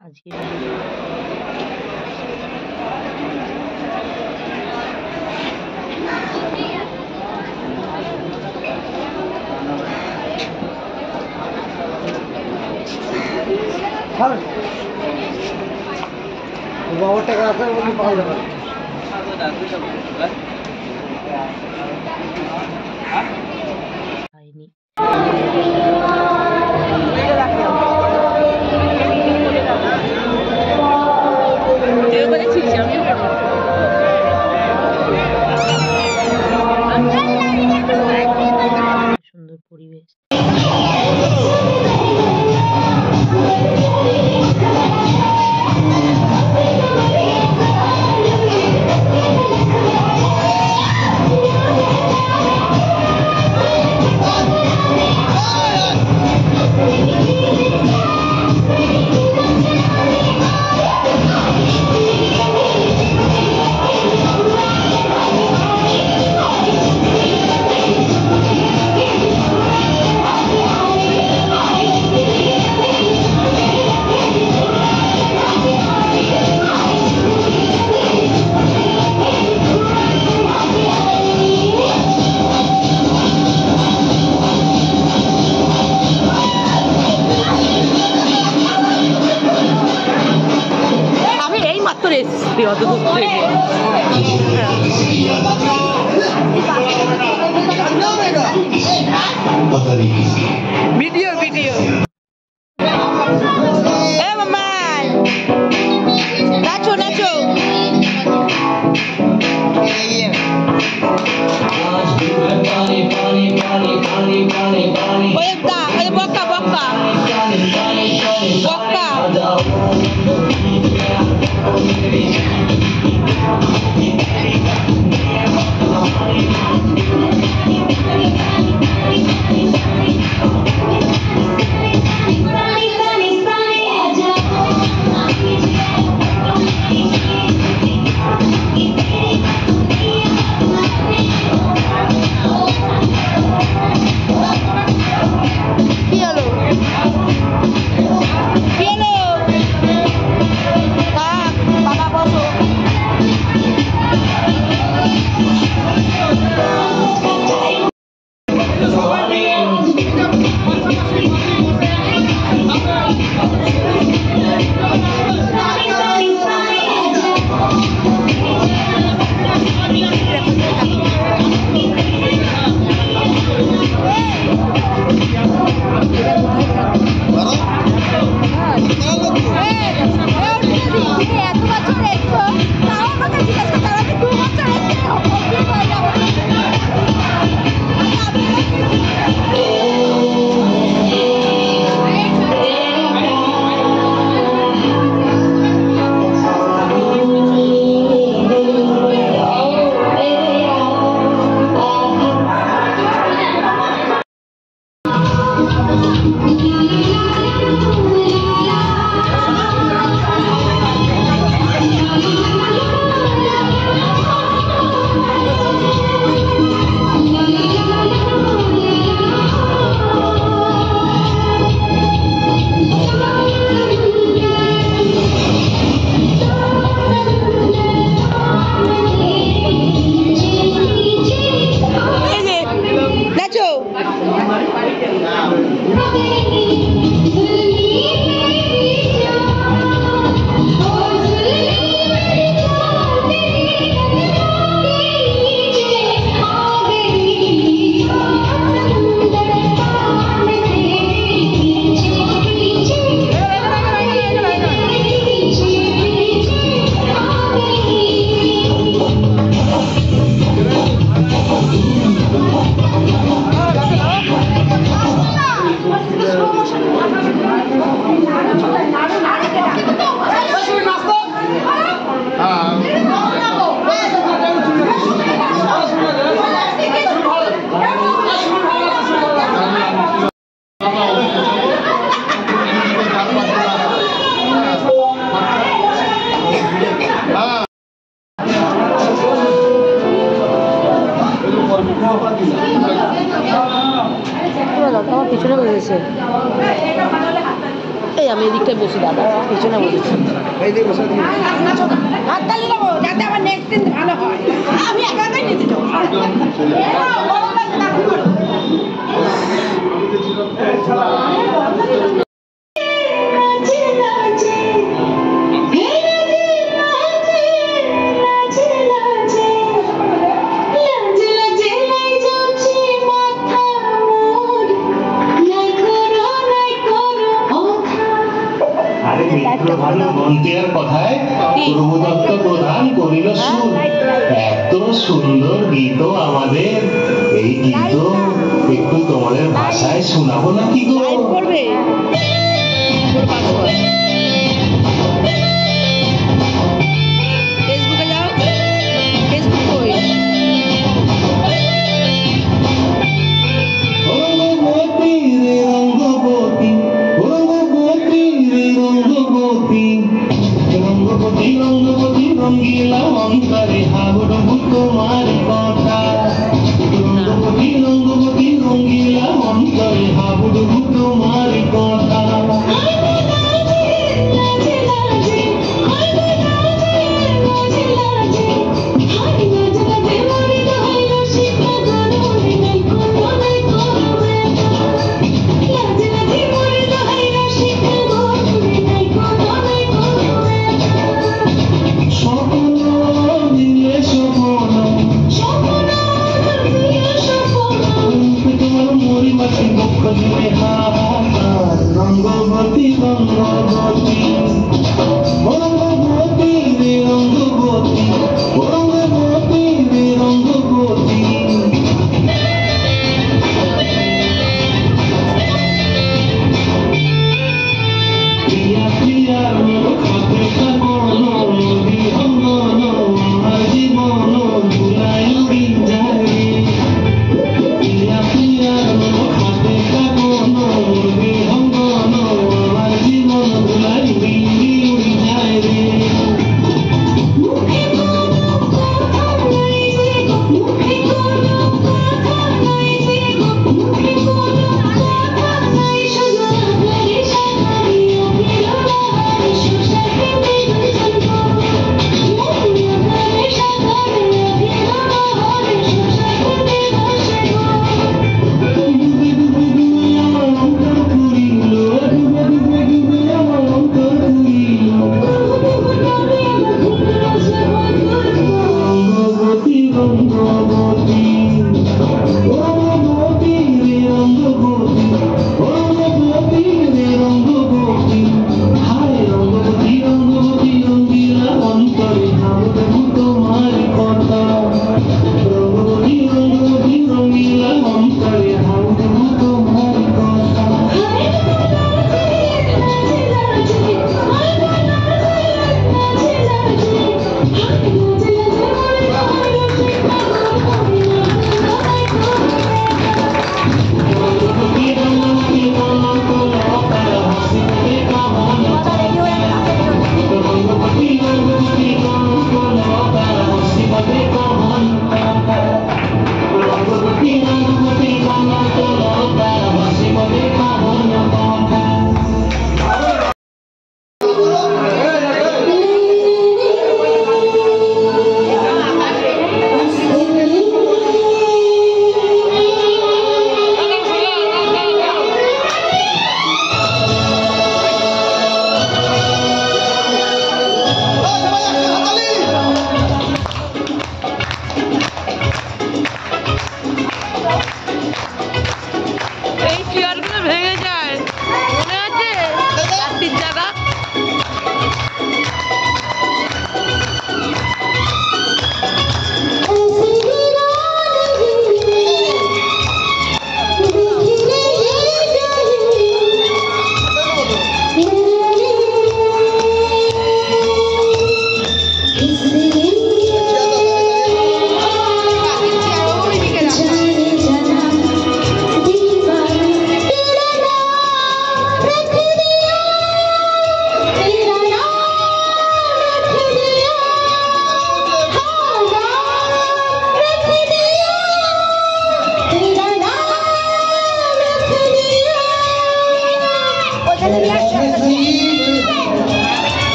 আজকের বাবার টাকা আছে বলে পাওয়া যাবে হয়নি। সুন্দর পরিবেশ। ভিডিও ভিডিও এ মামা নাচো নাচো ওই বক্কা বক্কা বক্কা বসেছে? এই আমি এদিকটায় বসি দাদা, পিছনে বসেছি। এই দিয়ে বসে দিই। হাততালি দেবো যাতে আমার নেক্সট দিন ভালো হয়। আমি একা একাই নিতে যাবো। আরে মিত্র ভানু মন্ত্রীর কথায় প্রভুদত্ত প্রধান করিল সুর। এত সুন্দর গীত আমাদের, এই গীত একটু তোমাদের ভাষায় শোনাবো নাকি গো? করবে ফেসবুকে যাও, ফেসবুক কই? রঙ্গবতী রে রঙ্গবতী, রঙ্গবতী রে রঙ্গবতী, রঙ্গবতী রঙ্গবতী রঙ্গিলা অন্তরে হাবুডুবু তোমার কথা। রঙ্গবতী রঙ্গবতী রঙ্গিলা অন্তরে হাবুডুবু তোমার কথা। তোমার মরি মাটি বক্ষ জুড়ে হাহাকার।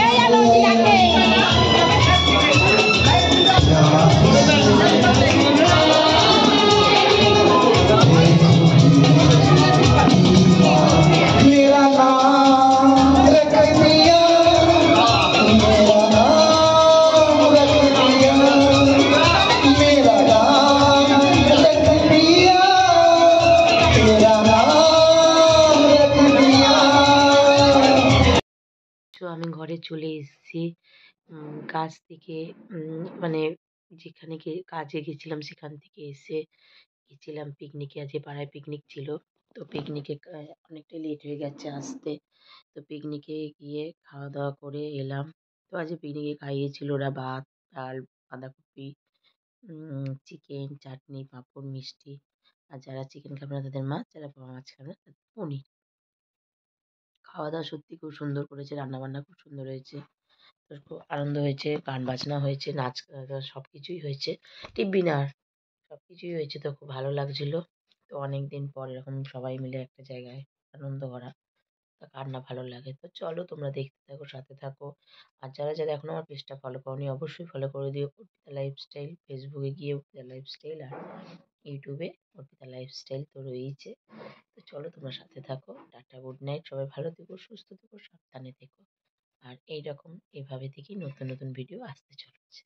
এই আলো দিকে मेरा नाम रख दिया, मेरा नाम रख दिया, मेरा नाम रख दिया, मेरा नाम रख दिया। তো আমি ঘরে চলে এসেছি কাজ থেকে, মানে যেখানে কাজে গেছিলাম সেখান থেকে এসে গেছিলাম পিকনিকে। আজকে পাড়ায় পিকনিক ছিল, তো পিকনিকে অনেকটা লেট হয়ে গেছে আসতে। তো পিকনিকে গিয়ে খাওয়া দাওয়া করে এলাম। তো আজকে পিকনিকে খাইয়েছিল ওরা ভাত, ডাল, বাঁধাকপি, চিকেন, চাটনি, পাঁপড়, মিষ্টি। আর যারা চিকেন খাবে না তাদের মাছ, যারা মাছ খাবে না তাদের পনির। খাওয়া দাওয়া সত্যি খুব সুন্দর করেছে, রান্নাবান্না খুব সুন্দর হয়েছে। তো খুব আনন্দ হয়েছে, গান বাজনা হয়েছে, নাচ সব কিছুই হয়েছে, ডিনার সব কিছুই হয়েছে। তো খুব ভালো লাগছিল। তো অনেকদিন পর এরকম সবাই মিলে একটা জায়গায় আনন্দ করা, তা কার না ভালো লাগে। তো চলো তোমরা দেখতে থাকো, সাথে থাকো। আর যারা যারা এখনো আমার পেজটা ফলো করোনি অবশ্যই ফলো করে দিও, অর্পিতা লাইফস্টাইল। ফেসবুকে গিয়ে অর্পিতা লাইফস্টাইল, আর ইউটিউবে অর্পিতা লাইফস্টাইল তো রয়েইছে। তো চলো তোমরা সাথে থাকো। Tata, good night. সবাই ভালো থেকো, সুস্থ থেকো, সাবধানে থেকো। আর এইরকম এভাবে থেকেই নতুন নতুন ভিডিও আসতে চলেছে।